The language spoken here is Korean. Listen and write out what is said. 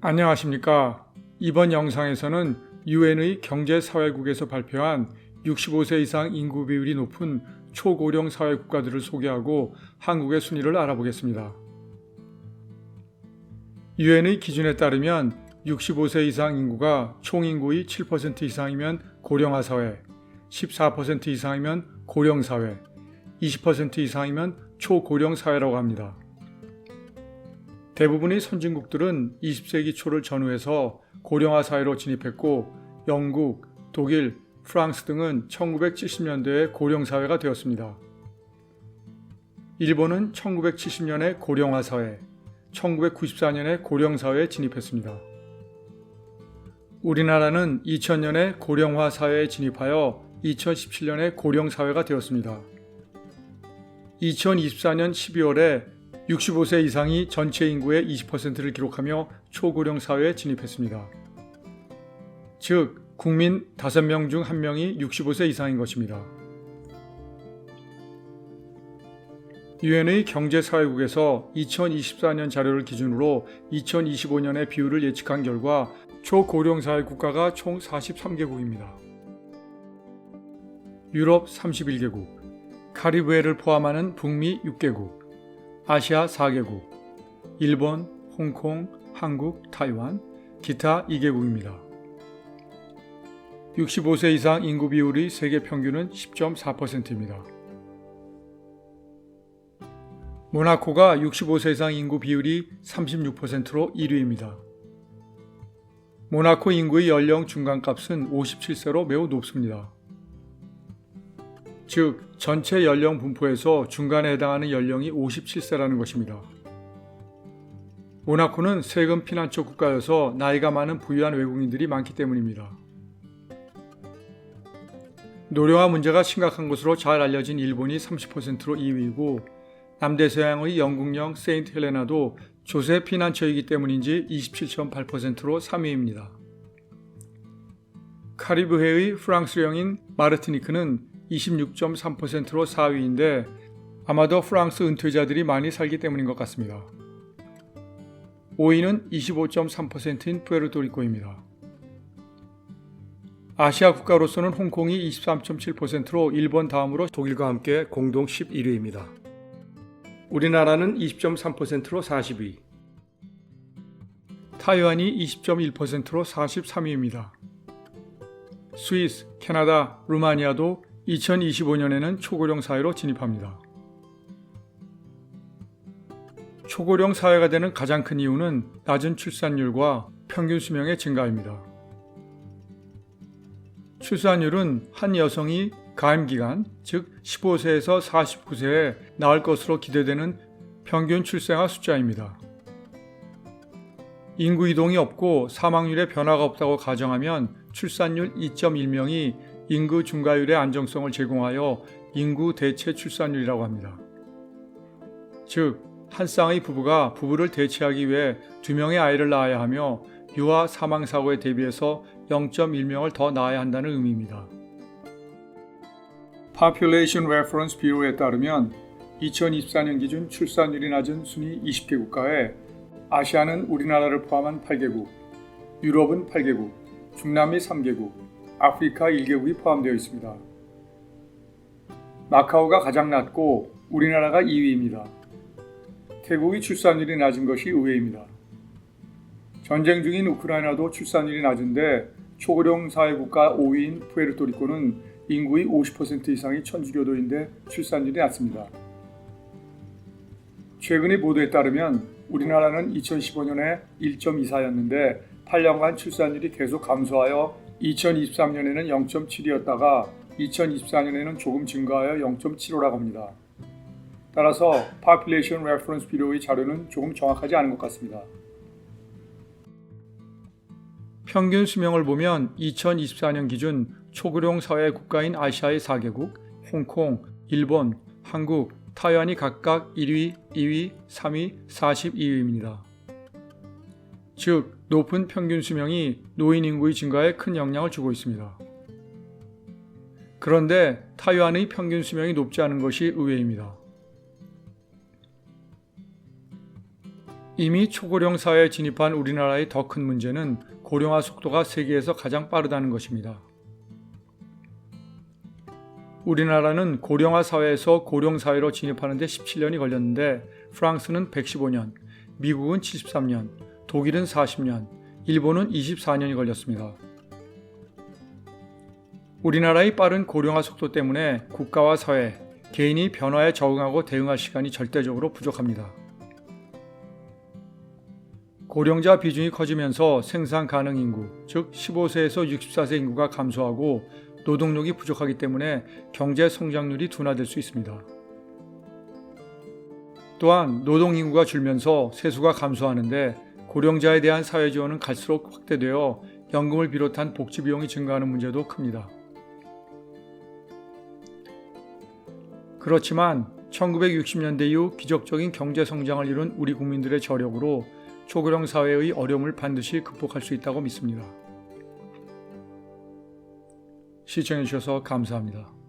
안녕하십니까. 이번 영상에서는 유엔의 경제사회국에서 발표한 65세 이상 인구 비율이 높은 초고령 사회 국가들을 소개하고 한국의 순위를 알아보겠습니다. 유엔의 기준에 따르면 65세 이상 인구가 총 인구의 7% 이상이면 고령화 사회, 14% 이상이면 고령 사회, 20% 이상이면 초고령 사회라고 합니다. 대부분의 선진국들은 20세기 초를 전후해서 고령화 사회로 진입했고 영국, 독일, 프랑스 등은 1970년대에 고령 사회가 되었습니다. 일본은 1970년에 고령화 사회, 1994년에 고령 사회에 진입했습니다. 우리나라는 2000년에 고령화 사회에 진입하여 2017년에 고령 사회가 되었습니다. 2024년 12월에 65세 이상이 전체 인구의 20%를 기록하며 초고령 사회에 진입했습니다. 즉, 국민 5명 중 1명이 65세 이상인 것입니다. 유엔의 경제사회국에서 2024년 자료를 기준으로 2025년의 비율을 예측한 결과 초고령 사회 국가가 총 43개국입니다. 유럽 31개국, 카리브해를 포함하는 북미 6개국, 아시아 4개국, 일본, 홍콩, 한국, 타이완, 기타 2개국입니다. 65세 이상 인구 비율의 세계 평균은 10.4%입니다. 모나코가 65세 이상 인구 비율이 36%로 1위입니다. 모나코 인구의 연령 중간값은 57세로 매우 높습니다. 즉, 전체 연령 분포에서 중간에 해당하는 연령이 57세라는 것입니다. 모나코는 세금 피난처 국가여서 나이가 많은 부유한 외국인들이 많기 때문입니다. 노령화 문제가 심각한 것으로 잘 알려진 일본이 30%로 2위이고 남대서양의 영국령 세인트 헬레나도 조세 피난처이기 때문인지 27.8%로 3위입니다. 카리브해의 프랑스령인 마르티니크는 26.3%로 4위인데 아마도 프랑스 은퇴자들이 많이 살기 때문인 것 같습니다. 5위는 25.3%인 푸에르토리코입니다. 아시아 국가로서는 홍콩이 23.7%로 일본 다음으로 독일과 함께 공동 11위입니다. 우리나라는 20.3%로 40위, 타이완이 20.1%로 43위입니다. 스위스, 캐나다, 루마니아도 2025년에는 초고령 사회로 진입합니다. 초고령 사회가 되는 가장 큰 이유는 낮은 출산율과 평균 수명의 증가입니다. 출산율은 한 여성이 가임기간, 즉 15세에서 49세에 낳을 것으로 기대되는 평균 출생아 숫자입니다. 인구 이동이 없고 사망률에 변화가 없다고 가정하면 출산율 2.1명이 인구 증가율의 안정성을 제공하여 인구 대체 출산율이라고 합니다. 즉, 한 쌍의 부부가 부부를 대체하기 위해 2명의 아이를 낳아야 하며 유아 사망 사고에 대비해서 0.1명을 더 낳아야 한다는 의미입니다. Population Reference Bureau에 따르면 2024년 기준 출산율이 낮은 순위 20개 국가에 아시아는 우리나라를 포함한 8개국, 유럽은 8개국, 중남미 3개국, 아프리카 1개국이 포함되어 있습니다. 마카오가 가장 낮고 우리나라가 2위입니다. 태국의 출산율이 낮은 것이 의외입니다. 전쟁 중인 우크라이나도 출산율이 낮은데 초고령 사회국가 5위인 푸에르토리코는 인구의 50% 이상이 천주교도인데 출산율이 낮습니다. 최근의 보도에 따르면 우리나라는 2015년에 1.24였는데 8년간 출산율이 계속 감소하여 2023년에는 0.7이었다가 2024년에는 조금 증가하여 0.75라고 합니다. 따라서 Population Reference Bureau의 자료는 조금 정확하지 않은 것 같습니다. 평균 수명을 보면 2024년 기준 초고령 사회 국가인 아시아의 4개국, 홍콩, 일본, 한국, 타이완이 각각 1위, 2위, 3위, 42위입니다. 즉, 높은 평균 수명이 노인 인구의 증가에 큰 영향을 주고 있습니다. 그런데 타이완의 평균 수명이 높지 않은 것이 의외입니다. 이미 초고령 사회에 진입한 우리나라의 더 큰 문제는 고령화 속도가 세계에서 가장 빠르다는 것입니다. 우리나라는 고령화 사회에서 고령 사회로 진입하는 데 17년이 걸렸는데 프랑스는 115년, 미국은 73년, 독일은 40년, 일본은 24년이 걸렸습니다. 우리나라의 빠른 고령화 속도 때문에 국가와 사회, 개인이 변화에 적응하고 대응할 시간이 절대적으로 부족합니다. 고령자 비중이 커지면서 생산 가능 인구, 즉 15세에서 64세 인구가 감소하고 노동력이 부족하기 때문에 경제 성장률이 둔화될 수 있습니다. 또한 노동 인구가 줄면서 세수가 감소하는데 고령자에 대한 사회 지원은 갈수록 확대되어 연금을 비롯한 복지 비용이 증가하는 문제도 큽니다. 그렇지만 1960년대 이후 기적적인 경제 성장을 이룬 우리 국민들의 저력으로 초고령 사회의 어려움을 반드시 극복할 수 있다고 믿습니다. 시청해 주셔서 감사합니다.